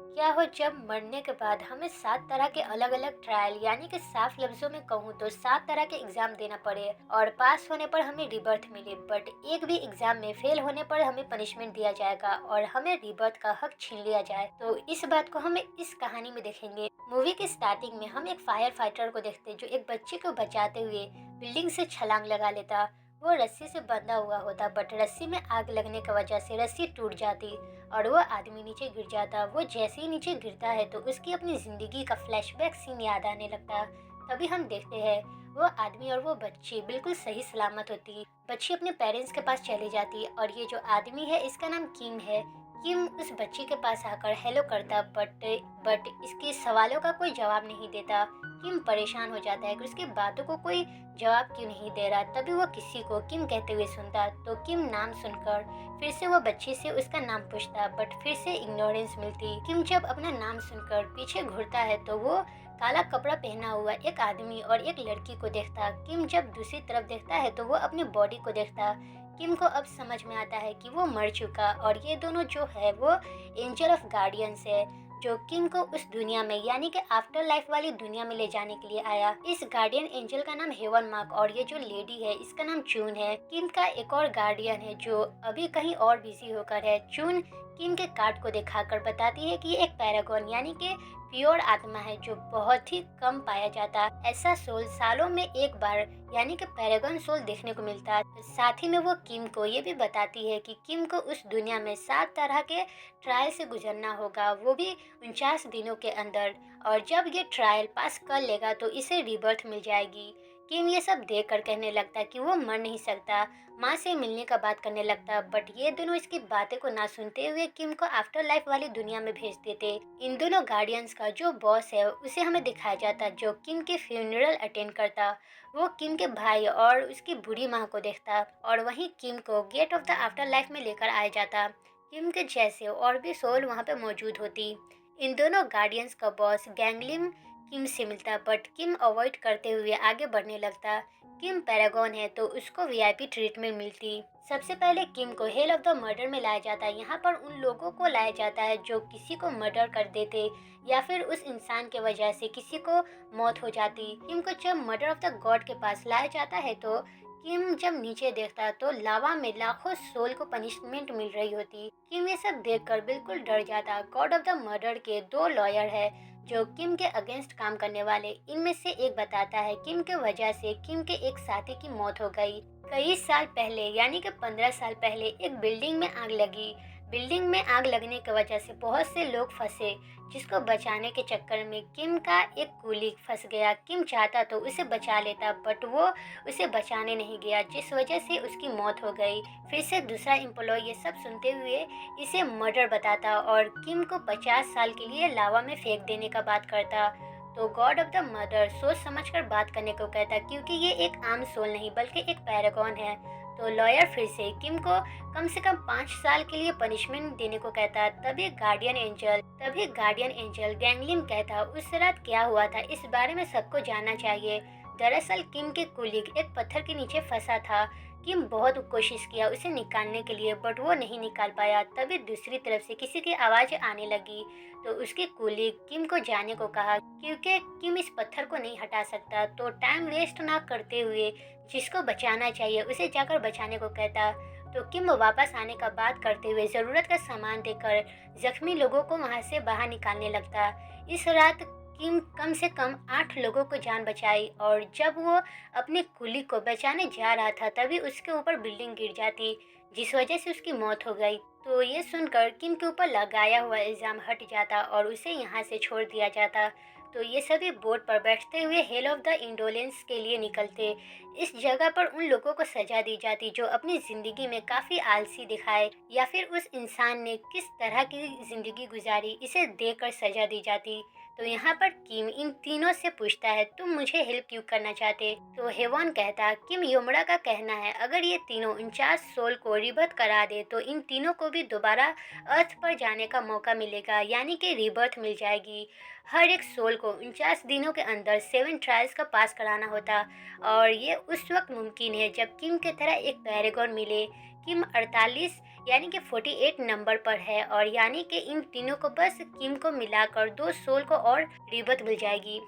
क्या हो जब मरने के बाद हमें 7 तरह के अलग-अलग ट्रायल यानी कि साफ लफ्ज़ों में कहूँ तो 7 तरह के एग्ज़ाम देना पड़े और पास होने पर हमें रीबर्थ मिले, बट एक भी एग्ज़ाम में फेल होने पर हमें पनिशमेंट दिया जाएगा और हमें रीबर्थ का हक छीन लिया जाए। तो इस बात को हमें इस कहानी में देखेंगे। मूवी के स्टार्टिंग में हम एक फायर फाइटर को देखते हैं जो एक बच्चे को बचाते हुए बिल्डिंग से छलांग लगा लेता। वो रस्सी से बंधा हुआ होता, बट रस्सी में आग लगने की वजह से रस्सी टूट जाती और वो आदमी नीचे गिर जाता। वो जैसे ही नीचे गिरता है तो उसकी अपनी जिंदगी का फ्लैशबैक सीन याद आने लगता। तभी हम देखते हैं वो आदमी और वो बच्ची बिल्कुल सही सलामत होती। बच्ची अपने पेरेंट्स के पास चली जाती और ये जो आदमी है इसका नाम किम है। किम उस बच्ची के पास आकर हेलो करता, बट इसके सवालों का कोई जवाब नहीं देता। किम परेशान हो जाता है कि उसकी बातों को कोई जवाब क्यों नहीं दे रहा। तभी वो किसी को किम कहते हुए सुनता, तो किम नाम सुनकर फिर से वो बच्ची से उसका नाम पूछता, बट फिर से इग्नोरेंस मिलती। किम जब अपना नाम सुनकर पीछे घूरता है तो वो काला कपड़ा पहना हुआ एक आदमी और एक लड़की को देखता। किम जब दूसरी तरफ देखता है तो वो अपनी बॉडी को देखता। किम को अब समझ में आता है कि वो मर चुका और ये दोनों जो है वो एंजल ऑफ गार्डियंस है, जो किम को उस दुनिया में यानी कि आफ्टर लाइफ वाली दुनिया में ले जाने के लिए आया। इस गार्डियन एंजल का नाम हेवन मार्क और ये जो लेडी है इसका नाम चून है। किम का एक और गार्डियन है जो अभी कहीं और बिजी होकर है। चून किम के कार्ड को दिखाकर बताती है कि ये एक पैरागॉन यानी कि प्योर आत्मा है जो बहुत ही कम पाया जाता। ऐसा सोल सालों में एक बार यानी कि पैरागॉन सोल देखने को मिलता। साथ ही में वो किम को ये भी बताती है कि किम को उस दुनिया में 7 तरह के ट्रायल से गुजरना होगा, वो भी 49 दिनों के अंदर। और जब ये ट्रायल पास कर लेगा तो इसे रीबर्थ मिल जाएगी। किम ये सब देखकर कहने लगता कि वो मर नहीं सकता। माँ से मिलने का बात करने लगता, बट ये दोनों इसकी बातें को ना सुनते हुए किम को आफ्टर लाइफ वाली दुनिया में भेज देते। इन दोनों गार्डियंस का जो बॉस है उसे हमें दिखाया जाता जो किम के फ्यूनरल अटेंड करता। वो किम के भाई और उसकी बूढ़ी माँ को देखता और वहीं किम को gate of the afterlife में लेकर आया जाता। किम के जैसे और भी सोल वहाँ पे मौजूद होती। इन दोनों गार्डियंस का बॉस गैंगलिम किम से मिलता, बट किम अवॉइड करते हुए आगे बढ़ने लगता। किम पैरागॉन है तो उसको वीआईपी ट्रीटमेंट मिलती। सबसे पहले किम को हेल ऑफ द मर्डर में लाया जाता है। यहाँ पर उन लोगों को लाया जाता है जो किसी को मर्डर कर देते या फिर उस इंसान के वजह से किसी को मौत हो जाती। किम को जब मर्डर ऑफ द गॉड के पास लाया जाता है तो किम जब नीचे देखता तो लावा में लाखों सोल को पनिशमेंट मिल रही होती। किम ये सब देखकर बिल्कुल डर जाता। गॉड ऑफ द मर्डर के 2 लॉयर है जो किम के अगेंस्ट काम करने वाले। इनमें से एक बताता है किम के वजह से किम के एक साथी की मौत हो गई। कई साल पहले यानी कि 15 साल पहले एक बिल्डिंग में आग लगी। बिल्डिंग में आग लगने की वजह से बहुत से लोग फंसे, जिसको बचाने के चक्कर में किम का एक कुलीग फंस गया। किम चाहता तो उसे बचा लेता, बट वो उसे बचाने नहीं गया, जिस वजह से उसकी मौत हो गई। फिर से दूसरा एम्प्लॉय ये सब सुनते हुए इसे मर्डर बताता और किम को 50 साल के लिए लावा में फेंक देने का बात करता। तो गॉड ऑफ द मदर सोच समझकर बात करने को कहता क्योंकि ये एक आम सोल नहीं बल्कि एक पैरागॉन है। तो लॉयर फिर से किम को कम से कम 5 साल के लिए पनिशमेंट देने को कहता। तभी गार्डियन एंजल गैंगलिन कहता उस रात क्या हुआ था इस बारे में सबको जानना चाहिए। दरअसल किम के कुलीग एक पत्थर के नीचे फंसा था। किम बहुत कोशिश किया उसे निकालने के लिए, बट वो नहीं निकाल पाया। तभी दूसरी तरफ से किसी की आवाज आने लगी तो उसके कुलीग किम को जाने को कहा क्योंकि किम इस पत्थर को नहीं हटा सकता। तो टाइम वेस्ट ना करते हुए जिसको बचाना चाहिए उसे जाकर बचाने को कहता। तो किम वापस आने का बात करते हुए जरूरत का सामान देकर जख्मी लोगों को वहां से बाहर निकालने लगता। इस रात किम कम से कम 8 लोगों को जान बचाई और जब वो अपने कुली को बचाने जा रहा था तभी उसके ऊपर बिल्डिंग गिर जाती, जिस वजह से उसकी मौत हो गई। तो ये सुनकर किम के ऊपर लगाया हुआ इल्जाम हट जाता और उसे यहाँ से छोड़ दिया जाता। तो ये सभी बोट पर बैठते हुए हेल ऑफ द इंडोलेंस के लिए निकलते। इस जगह पर उन लोगों को सजा दी जाती जो अपनी जिंदगी में काफी आलसी दिखाए या फिर उस इंसान ने किस तरह की जिंदगी गुजारी इसे देखकर सजा दी जाती। तो यहाँ पर किम इन तीनों से पूछता है तुम मुझे हेल्प क्यों करना चाहते। तो हेवन कहता किम योमड़ा का कहना है अगर ये तीनों 49 सोल को रिबर्थ करा दे तो इन तीनों को भी दोबारा अर्थ पर जाने का मौका मिलेगा यानी कि रिबर्थ मिल जाएगी। हर एक सोल को 49 दिनों के अंदर 7 ट्रायल्स का पास कराना होता और ये उस वक्त मुमकिन है जब किम की तरह एक पैरागॉन मिले। किम 48 यानी कि 48 नंबर पर है, और यानी कि इन तीनों को बस किम को मिलाकर 2 सोल को और रिबर्थ मिल जाएगी।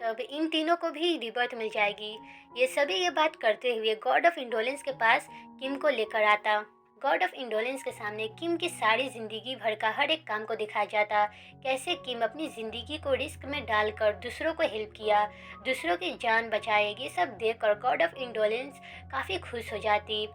तब इन तीनों को भी रिबर्थ मिल जाएगी। ये सभी ये बात करते हुए गॉड ऑफ इंडोलेंस के पास किम को लेकर आता। गॉड ऑफ इंडोलेंस के सामने किम की सारी जिंदगी भर का हर एक काम को दिखाया जाता। कैसे किम अपनी जिंदगी को रिस्क में डालकर दूसरों को हेल्प किया, दूसरों की जान बचाए। ये सब देखकर गॉड ऑफ इंडोलेंस काफ़ी खुश हो जाती।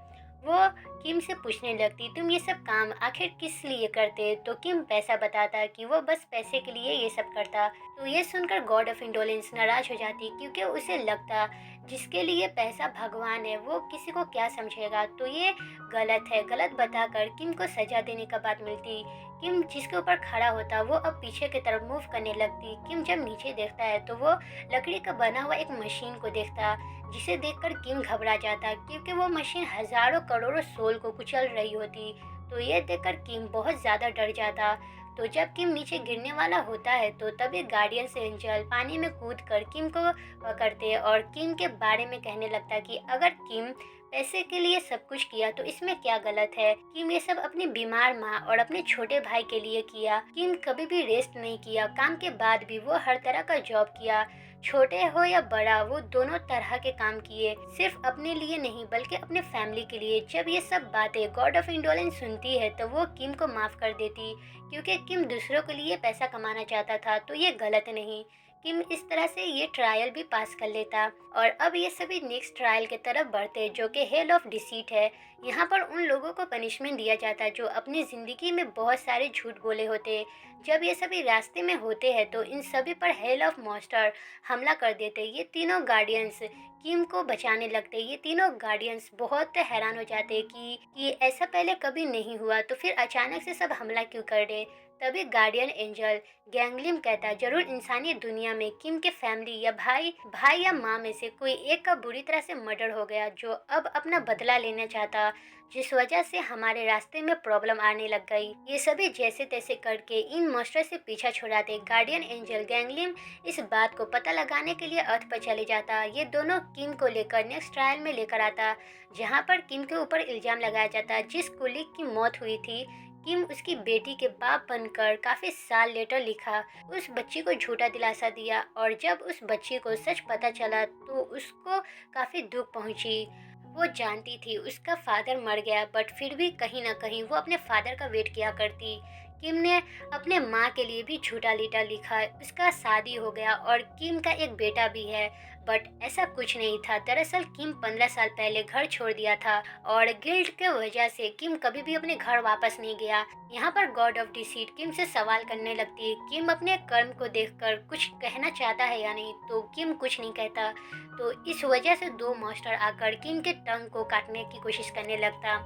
वो किम से पूछने लगती, तुम ये सब काम आखिर किस लिए करते? तो किम पैसा बताता कि वो बस पैसे के लिए ये सब करता। तो ये सुनकर गॉड ऑफ इंडोलेंस नाराज हो जाती, क्योंकि उसे लगता जिसके लिए पैसा भगवान है वो किसी को क्या समझेगा। तो ये गलत है। गलत बताकर किम को सजा देने का बात मिलती। किम जिसके ऊपर खड़ा होता वो अब पीछे की तरफ मूव करने लगती। किम जब नीचे देखता है तो वो लकड़ी का बना हुआ एक मशीन को देखता, जिसे देखकर किम घबरा जाता, क्योंकि वो मशीन हजारों करोड़ों सोल को कुचल रही होती। तो ये देखकर किम बहुत ज्यादा डर जाता। तो जब किम नीचे गिरने वाला होता है तो तभी गार्डियंस एंजल पानी में कूद कर किम को पकड़ते और किम के बारे में कहने लगता कि अगर किम पैसे के लिए सब कुछ किया तो इसमें क्या गलत है। किम ये सब अपनी बीमार माँ और अपने छोटे भाई के लिए किया। किम कभी भी रेस्ट नहीं किया। काम के बाद भी वो हर तरह का जॉब किया, छोटे हो या बड़ा, वो दोनों तरह के काम किए, सिर्फ अपने लिए नहीं बल्कि अपने फैमिली के लिए। जब ये सब बातें गॉड ऑफ इंडोलेंस सुनती है तो वो किम को माफ कर देती, क्योंकि किम दूसरों के लिए पैसा कमाना चाहता था, तो ये गलत नहीं। किम इस तरह से ये ट्रायल भी पास कर लेता। और अब ये सभी नेक्स्ट ट्रायल की तरफ बढ़ते, जो कि हेल ऑफ डिसीट है। यहाँ पर उन लोगों को पनिशमेंट दिया जाता जो अपनी जिंदगी में बहुत सारे झूठ बोले होते। जब ये सभी रास्ते में होते हैं तो इन सभी पर हेल ऑफ मॉन्स्टर हमला कर देते। ये तीनों गार्डियंस किम को बचाने लगते। ये तीनों गार्डियंस बहुत हैरान हो जाते कि ऐसा पहले कभी नहीं हुआ, तो फिर अचानक से सब हमला क्यों कर रहे। तभी गार्डियन एंजल गैंगलिम कहता, जरूर इंसानी दुनिया में किम के फैमिली या भाई भाई या माँ में से कोई एक का बुरी तरह से मर्डर हो गया, जो अब अपना बदला लेना चाहता, जिस वजह से हमारे रास्ते में प्रॉब्लम आने लग गई। ये सभी जैसे तैसे करके इन मॉन्स्टर से पीछा छुड़ाते। गार्डियन एंजल गैंगलिम इस बात को पता लगाने के लिए अर्थ पर चले जाता। ये दोनों किम को लेकर नेक्स्ट ट्रायल में लेकर आता, जहाँ पर किम के ऊपर इल्जाम लगाया जाता। जिस कुलीग की मौत हुई थी, किम उसकी बेटी के बाप बनकर काफी साल लेटर लिखा, उस बच्ची को झूठा दिलासा दिया, और जब उस बच्ची को सच पता चला तो उसको काफी दुख पहुंची। वो जानती थी उसका फादर मर गया, बट फिर भी कहीं ना कहीं वो अपने फादर का वेट किया करती। किम ने अपने माँ के लिए भी झूठा लेटर लिखा। उसका शादी हो गया और किम का एक बेटा भी है, बट ऐसा कुछ नहीं था। दरअसल किम 15 साल पहले घर छोड़ दिया था, और गिल्ट के वजह से किम कभी भी अपने घर वापस नहीं गया। यहाँ पर गॉड ऑफ डिसीट किम से सवाल करने लगती है, किम अपने कर्म को देखकर कुछ कहना चाहता है या नहीं, तो किम कुछ नहीं कहता। तो इस वजह से दो मास्टर आकर किम के टंग को काटने की कोशिश करने लगता।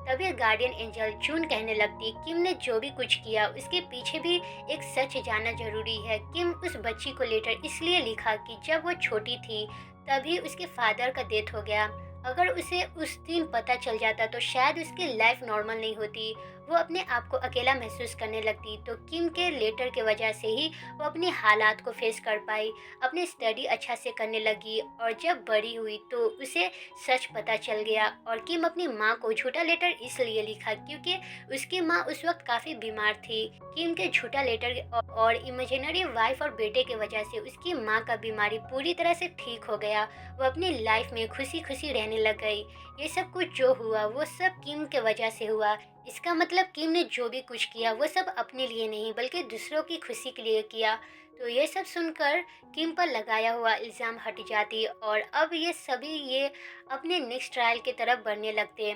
तभी गार्डियन एंजल जून कहने लगती, किम ने जो भी कुछ किया उसके पीछे भी एक सच जानना जरूरी है। किम उस बच्ची को लेटर इसलिए लिखा कि जब वो छोटी थी तभी उसके फादर का डेथ हो गया। अगर उसे उस दिन पता चल जाता तो शायद उसकी लाइफ नॉर्मल नहीं होती। वो अपने आप को अकेला महसूस करने लगती। तो किम के लेटर के वजह से ही वो अपनी हालात को फेस कर पाई, अपनी स्टडी अच्छा से करने लगी, और जब बड़ी हुई तो उसे सच पता चल गया। और किम अपनी माँ को झूठा लेटर इसलिए लिखा क्योंकि उसकी माँ उस वक्त काफ़ी बीमार थी। किम के झूठा लेटर और इमेजिनरी वाइफ और बेटे की वजह से उसकी माँ का बीमारी पूरी तरह से ठीक हो गया। वो अपनी लाइफ में खुशी खुशी रहने लग गई। ये सब कुछ जो हुआ वो सब किम के वजह से हुआ। इसका मतलब किम ने जो भी कुछ किया वो सब अपने लिए नहीं बल्कि दूसरों की खुशी के लिए किया। तो ये सब सुनकर किम पर लगाया हुआ इल्ज़ाम हट जाती, और अब ये सभी ये अपने नेक्स्ट ट्रायल की तरफ बढ़ने लगते।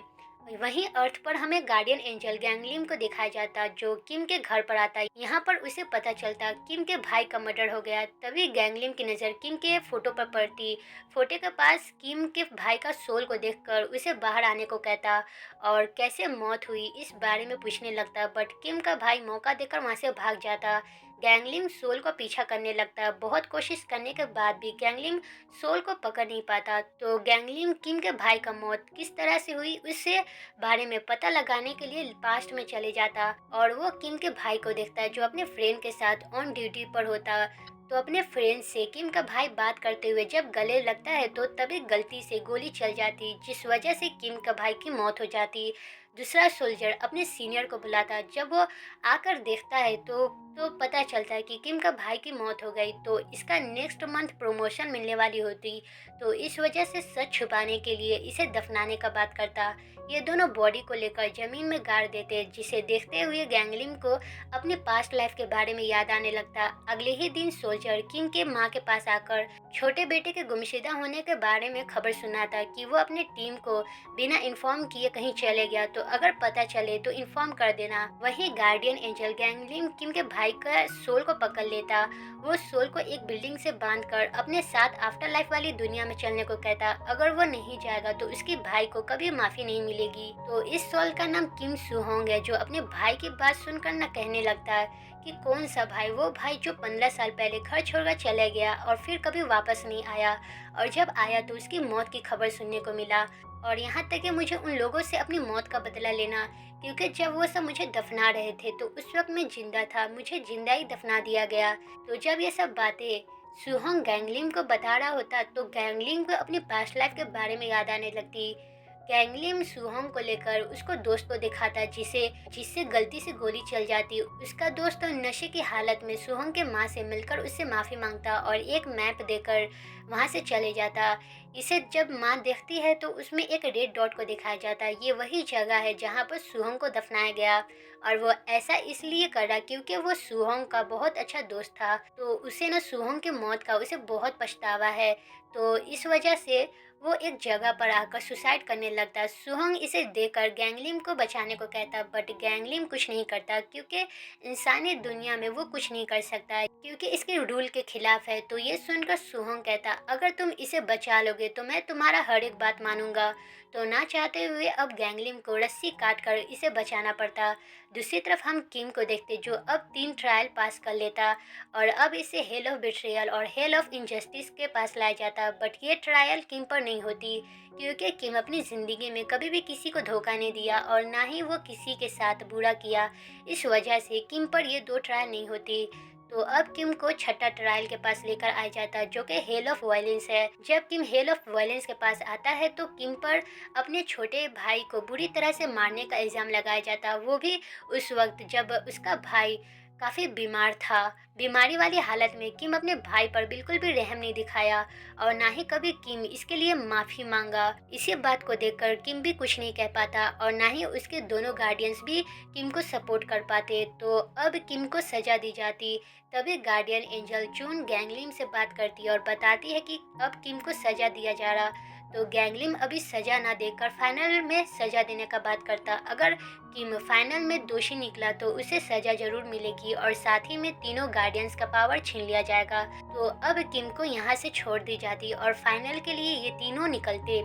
वहीं अर्थ पर हमें गार्डियन एंजल गैंगलिम को दिखाया जाता, जो किम के घर पर आता। यहाँ पर उसे पता चलता किम के भाई का मर्डर हो गया। तभी गैंगलिम की नज़र किम के फोटो पर पड़ती। फोटो के पास किम के भाई का सोल को देखकर उसे बाहर आने को कहता, और कैसे मौत हुई इस बारे में पूछने लगता। बट किम का भाई मौका देकर वहाँ से भाग जाता। गैंगलिम सोल को पीछा करने लगता। बहुत कोशिश करने के बाद भी गैंगलिम सोल को पकड़ नहीं पाता। तो गैंगलिम किम के भाई का मौत किस तरह से हुई उससे बारे में पता लगाने के लिए पास्ट में चले जाता, और वो किम के भाई को देखता है जो अपने फ्रेंड के साथ ऑन ड्यूटी पर होता। तो अपने फ्रेंड से किम का भाई बात करते हुए जब गले लगता है तो तभी गलती से गोली चल जाती, जिस वजह से किम का भाई की मौत हो जाती। दूसरा सोल्जर अपने सीनियर को बुलाता। जब वो आकर देखता है तो पता चलता है कि किम का भाई की मौत हो गई, तो इसका नेक्स्ट मंथ प्रमोशन मिलने वाली होती। तो इस वजह से सच छुपाने के लिए इसे दफनाने का बात करता। ये दोनों बॉडी को लेकर जमीन में गाड़ देते, जिसे देखते हुए गैंगलिन को अपनी पास्ट लाइफ के बारे में याद आने लगता। अगले ही दिन सोल्जर किम के माँ के पास आकर छोटे बेटे के गुमशुदा होने के बारे में खबर सुनाता कि वो अपने टीम को बिना इन्फॉर्म किए कहीं चले गया, तो अगर पता चले तो इन्फॉर्म कर देना। वहीं गार्डियन एंजल गैंगलिन किम के भाई का सोल को पकड़ लेता। वो सोल को एक बिल्डिंग से बांधकर अपने साथ आफ्टर लाइफ वाली दुनिया में चलने को कहता। अगर वो नहीं जाएगा तो उसके भाई को कभी माफी नहीं मिलेगी। तो इस सोल का नाम किम सुहोंग है, जो अपने भाई की बात सुनकर न कहने लगता है कि कौन सा भाई, वो भाई जो 15 साल पहले घर छोड़कर चला गया और फिर कभी वापस नहीं आया, और जब आया तो उसकी मौत की खबर सुनने को मिला। और यहाँ तक कि मुझे उन लोगों से अपनी मौत का बदला लेना, क्योंकि जब वो सब मुझे दफना रहे थे तो उस वक्त मैं जिंदा था, मुझे जिंदा ही दफना दिया गया। तो जब ये सब बातें सुहोंग गैंगलिन को बता रहा होता तो गैंगलिन को अपनी पास्ट लाइफ के बारे में याद आने लगती। गैंगलिन सुहोंग को लेकर उसको दोस्त को दिखाता, जिसे जिससे गलती से गोली चल जाती। उसका दोस्त तो नशे की हालत में सुहोंग के माँ से मिलकर उससे माफी मांगता और एक मैप देकर वहां से चले जाता। इसे जब माँ देखती है तो उसमें एक रेड डॉट को दिखाया जाता है। ये वही जगह है जहाँ पर सुहोंग को दफनाया गया, और वो ऐसा इसलिए करा क्योंकि वो सुहोंग का बहुत अच्छा दोस्त था। तो उसे न सुहोंग की मौत का उसे बहुत पछतावा है। तो इस वजह से वो एक जगह पर आकर सुसाइड करने लगता। सुहोंग इसे देखकर गैंगलिन को बचाने को कहता, बट गैंगलिन कुछ नहीं करता क्योंकि इंसानी दुनिया में वो कुछ नहीं कर सकता है, क्योंकि इसके रूल के खिलाफ है। तो ये सुनकर सुहोंग कहता, अगर तुम इसे बचा लोगे तो मैं तुम्हारा हर एक बात मानूंगा। तो ना चाहते हुए अब गैंगलिन को रस्सी काट कर इसे बचाना पड़ता। दूसरी तरफ हम किम को देखते, जो अब 3 ट्रायल पास कर लेता और अब इसे हेल ऑफ बिट्रेयल और हेल ऑफ इनजस्टिस के पास लाया जाता। बट ये ट्रायल किम पर नहीं होती, क्योंकि किम अपनी जिंदगी में कभी भी किसी को धोखा नहीं दिया और ना ही वो किसी के साथ बुरा किया। इस वजह से किम पर ये 2 ट्रायल नहीं होती। तो अब किम को छठा ट्रायल के पास लेकर आ जाता, जो कि हेल ऑफ वायलेंस है। जब किम हेल ऑफ वायलेंस के पास आता है तो किम पर अपने छोटे भाई को बुरी तरह से मारने का इल्जाम लगाया जाता, वो भी उस वक्त जब उसका भाई काफी बीमार था। बीमारी वाली हालत में किम अपने भाई पर बिल्कुल भी रहम नहीं दिखाया और ना ही कभी किम इसके लिए माफी मांगा। इसी बात को देखकर किम भी कुछ नहीं कह पाता और ना ही उसके दोनों गार्डियंस भी किम को सपोर्ट कर पाते। तो अब किम को सजा दी जाती। तभी गार्डियन एंजल चून गैंगलिन से बात करती है और बताती है कि अब किम को सजा दिया जा रहा। तो गैंगलिन अभी सजा ना देकर फाइनल में सजा देने का बात करता। अगर किम फाइनल में दोषी निकला तो उसे सजा जरूर मिलेगी और साथ ही में तीनों गार्डियंस का पावर छीन लिया जाएगा। तो अब किम को यहाँ से छोड़ दी जाती और फाइनल के लिए ये तीनों निकलते।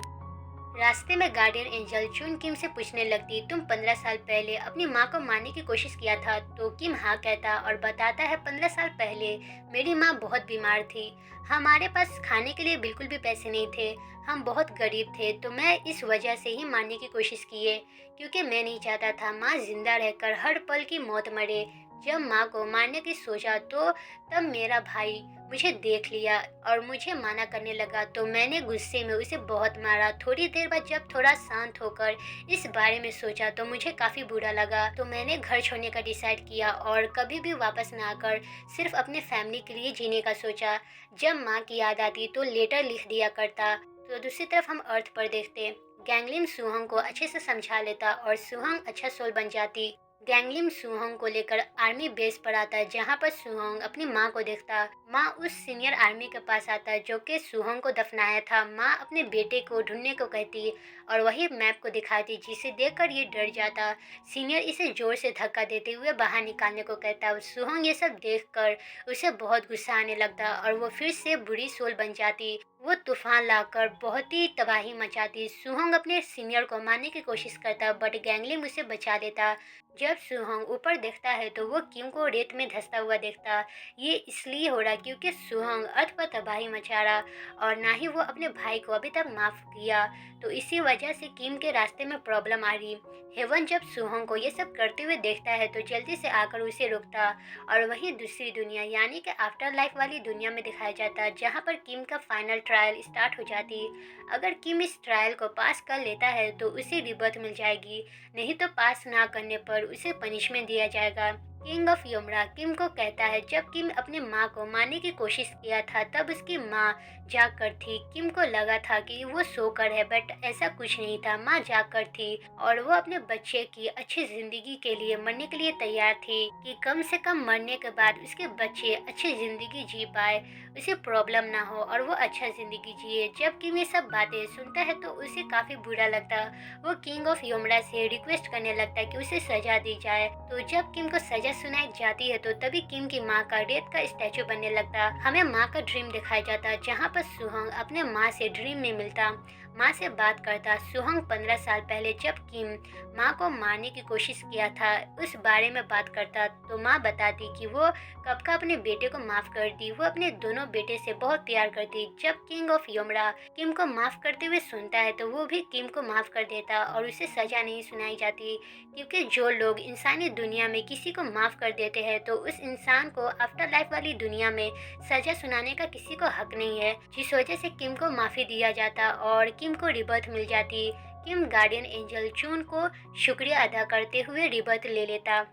रास्ते में गार्डियन एंजल चुन किम से पूछने लगती, तुम 15 साल पहले अपनी माँ को मारने की कोशिश किया था? तो किम हाँ कहता और बताता है, 15 साल पहले मेरी माँ बहुत बीमार थी। हमारे पास खाने के लिए बिल्कुल भी पैसे नहीं थे, हम बहुत गरीब थे। तो मैं इस वजह से ही मारने की कोशिश की है, क्योंकि मैं नहीं चाहता था माँ जिंदा रहकर हर पल की मौत मरे। जब माँ को मारने की सोचा तो तब मेरा भाई मुझे देख लिया और मुझे मना करने लगा, तो मैंने गुस्से में उसे बहुत मारा। थोड़ी देर बाद जब थोड़ा शांत होकर इस बारे में सोचा तो मुझे काफ़ी बुरा लगा। तो मैंने घर छोड़ने का डिसाइड किया और कभी भी वापस ना आकर सिर्फ अपने फैमिली के लिए जीने का सोचा। जब माँ की याद आती तो लेटर लिख दिया करता। तो दूसरी तरफ हम अर्थ पर देखते, गैंगलिन सुहोंग को अच्छे से समझा लेता और सुहोंग अच्छा सोल बन जाती। गैंगलिन सुहोंग को लेकर आर्मी बेस पर आता है, जहाँ पर सुहोंग अपनी माँ को देखता। माँ उस सीनियर आर्मी के पास आता है जो कि सुहोंग को दफनाया था। माँ अपने बेटे को ढूंढने को कहती और वही मैप को दिखाती, जिसे देखकर ये डर जाता। सीनियर इसे जोर से धक्का देते हुए बाहर निकालने को कहता। सुहोंग ये सब देखकर उसे बहुत गुस्सा आने लगता और वो फिर से बुरी सोल बन जाती। वो तूफान लाकर बहुत ही तबाही मचाती। सुहोंग अपने सीनियर को मारने की कोशिश करता, बट गैंगलिन उसे बचा देता। जब सुहोंग ऊपर देखता है तो वो किम को रेत में धंसता हुआ देखता। ये इसलिए हो रहा क्योंकि सुहोंग अर्थ पर तबाही मचा रहा और ना ही वो अपने भाई को अभी तक माफ किया। तो इसी वजह से किम के रास्ते में प्रॉब्लम आ रही। हेवन जब सुहोंग को ये सब करते हुए देखता है तो जल्दी से आकर उसे रोकता और वहीं दूसरी दुनिया यानी कि आफ्टर लाइफ वाली दुनिया में दिखाया जाता, जहाँ पर किम का फाइनल ट्रायल स्टार्ट हो जाती। अगर किम इस ट्रायल को पास कर लेता है तो उसे रिबर्थ मिल जाएगी, नहीं तो पास ना करने पर उसे पनिशमेंट दिया जाएगा। किंग ऑफ यमरा किम को कहता है जब किम अपने माँ को मारने की कोशिश किया था तब उसकी माँ जाग कर थी। किम को लगा था कि वो सोकर है, बट ऐसा कुछ नहीं था, माँ जाग कर थी और वो अपने बच्चे की अच्छी जिंदगी के लिए मरने के लिए तैयार थी कि कम से कम मरने के बाद उसके बच्चे अच्छी जिंदगी जी पाए, उसे प्रॉब्लम ना हो और वो अच्छा जिंदगी जिए। जब किम ये सब बातें सुनता है तो उसे काफी बुरा लगता। वो किंग ऑफ यमरा से रिक्वेस्ट करने लगता है कि उसे सजा दी जाए। तो जब किम को सजा सुनाई जाती है तो तभी किम की माँ का रेत का स्टैचू बनने लगता। हमें माँ का ड्रीम दिखाया जाता जहाँ पर सुहंग अपने माँ से ड्रीम में मिलता, माँ से बात करता। सुहंग 15 साल पहले जब किम माँ को मारने की कोशिश किया था उस बारे में बात करता तो माँ बताती कि वो कब का अपने बेटे को माफ कर दी, वो अपने दोनों बेटे से बहुत प्यार करती। जब किंग ऑफ यमरा किम को माफ करते हुए सुनता है तो वो भी किम को माफ कर देता और उसे सजा नहीं सुनाई जाती, क्योंकि जो लोग इंसानी दुनिया में किसी को माफ कर देते हैं तो उस इंसान को आफ्टर लाइफ वाली दुनिया में सजा सुनाने का किसी को हक नहीं है। जिस वजह से किम को माफी दिया जाता और किम को रिबर्थ मिल जाती। किम गार्डियन एंजल चून को शुक्रिया अदा करते हुए रिबर्थ ले लेता।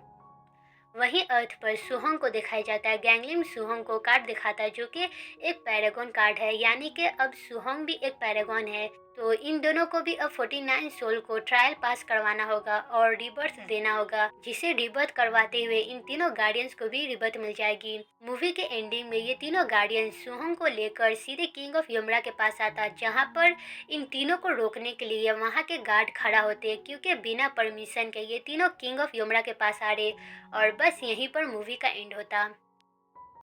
वहीं अर्थ पर सुहंग को दिखाया जाता है। गैंगलिन सुहंग को कार्ड दिखाता है जो कि एक पैरागॉन कार्ड है, यानी कि अब सुहंग भी एक पैरागॉन है। तो इन दोनों को भी अब 49 सोल को ट्रायल पास करवाना होगा और रिबर्थ देना होगा, जिसे रिबर्थ करवाते हुए इन तीनों गार्डियंस को भी रिबर्थ मिल जाएगी। मूवी के एंडिंग में ये तीनों गार्डियंस सुहंग को लेकर सीधे किंग ऑफ यमरा के पास आता, जहाँ पर इन तीनों को रोकने के लिए वहाँ के गार्ड खड़ा होते हैं, क्योंकि बिना परमिशन के ये तीनों किंग ऑफ यमरा के पास आ रहे। और बस यहीं पर मूवी का एंड होता।